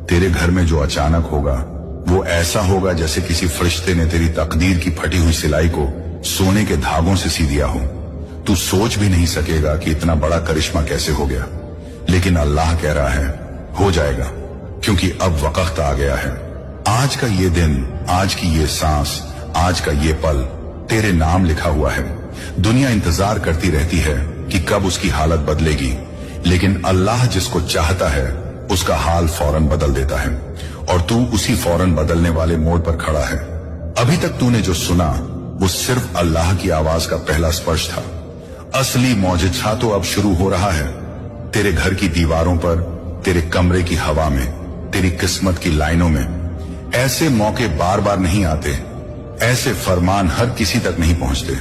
तेरे घर में जो अचानक होगा वो ऐसा होगा जैसे किसी फरिश्ते ने तेरी तकदीर की फटी हुई सिलाई को सोने के धागों से सी दिया हो। तू सोच भी नहीं सकेगा कि इतना बड़ा करिश्मा कैसे हो गया, लेकिन अल्लाह कह रहा है हो जाएगा, क्योंकि अब वक्त आ गया है। आज का ये दिन, आज की ये सांस, आज का ये पल तेरे नाम लिखा हुआ है। दुनिया इंतजार करती रहती है कि कब उसकी हालत बदलेगी, लेकिन अल्लाह जिसको चाहता है उसका हाल फौरन बदल देता है, और तू उसी फौरन बदलने वाले मोड़ पर खड़ा है। अभी तक तूने जो सुना वो सिर्फ अल्लाह की आवाज का पहला स्पर्श था। असली मौजिज़ा तो अब शुरू हो रहा है। तेरे घर की दीवारों पर, तेरे कमरे की हवा में, तेरी किस्मत की लाइनों में। ऐसे मौके बार बार नहीं आते, ऐसे फरमान हर किसी तक नहीं पहुंचते।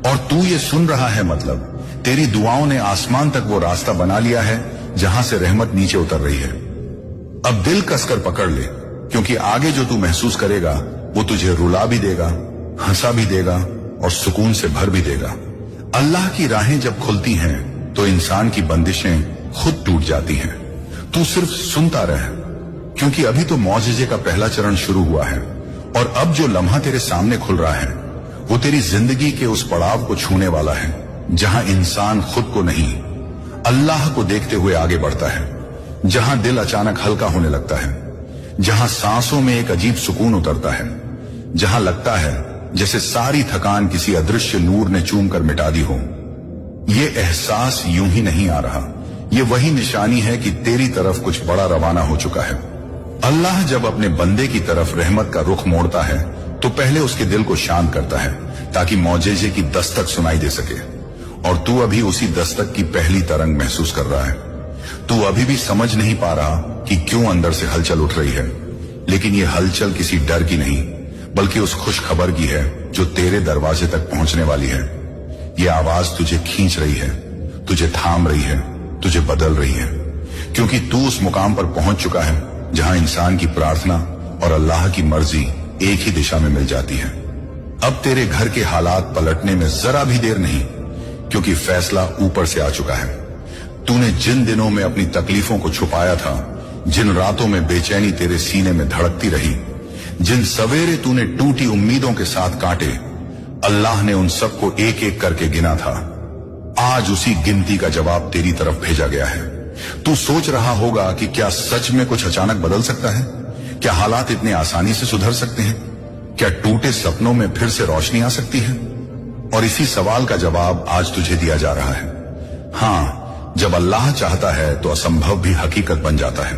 और तू ये सुन रहा है, मतलब तेरी दुआओं ने आसमान तक वो रास्ता बना लिया है जहां से रहमत नीचे उतर रही है। अब दिल कसकर पकड़ ले, क्योंकि आगे जो तू महसूस करेगा वो तुझे रुला भी देगा, हंसा भी देगा और सुकून से भर भी देगा। अल्लाह की राहें जब खुलती हैं तो इंसान की बंदिशें खुद टूट जाती हैं। तू सिर्फ सुनता रह, क्योंकि अभी तो मौजिज़े का पहला चरण शुरू हुआ है, और अब जो लम्हा तेरे सामने खुल रहा है वो तेरी जिंदगी के उस पड़ाव को छूने वाला है जहां इंसान खुद को नहीं, अल्लाह को देखते हुए आगे बढ़ता है, जहां दिल अचानक हल्का होने लगता है, जहां सांसों में एक अजीब सुकून उतरता है, जहां लगता है जैसे सारी थकान किसी अदृश्य नूर ने चूम कर मिटा दी हो। ये एहसास यूं ही नहीं आ रहा, ये वही निशानी है कि तेरी तरफ कुछ बड़ा रवाना हो चुका है। अल्लाह जब अपने बंदे की तरफ रहमत का रुख मोड़ता है तो पहले उसके दिल को शांत करता है, ताकि मौजिज़े की दस्तक सुनाई दे सके। और तू अभी उसी दस्तक की पहली तरंग महसूस कर रहा है। तू अभी भी समझ नहीं पा रहा कि क्यों अंदर से हलचल उठ रही है, लेकिन ये हलचल किसी डर की नहीं, बल्कि उस खुश खबर की है जो तेरे दरवाजे तक पहुंचने वाली है। ये आवाज तुझे खींच रही है, तुझे थाम रही है, तुझे बदल रही है, क्योंकि तू उस मुकाम पर पहुंच चुका है जहां इंसान की प्रार्थना और अल्लाह की मर्जी एक ही दिशा में मिल जाती है। अब तेरे घर के हालात पलटने में जरा भी देर नहीं, क्योंकि फैसला ऊपर से आ चुका है। तूने जिन दिनों में अपनी तकलीफों को छुपाया था, जिन रातों में बेचैनी तेरे सीने में धड़कती रही, जिन सवेरे तूने टूटी उम्मीदों के साथ काटे, अल्लाह ने उन सबको एक एक करके गिना था। आज उसी गिनती का जवाब तेरी तरफ भेजा गया है। तू सोच रहा होगा कि क्या सच में कुछ अचानक बदल सकता है? क्या हालात इतने आसानी से सुधर सकते हैं? क्या टूटे सपनों में फिर से रोशनी आ सकती है? और इसी सवाल का जवाब आज तुझे दिया जा रहा है। हाँ, जब अल्लाह चाहता है तो असंभव भी हकीकत बन जाता है।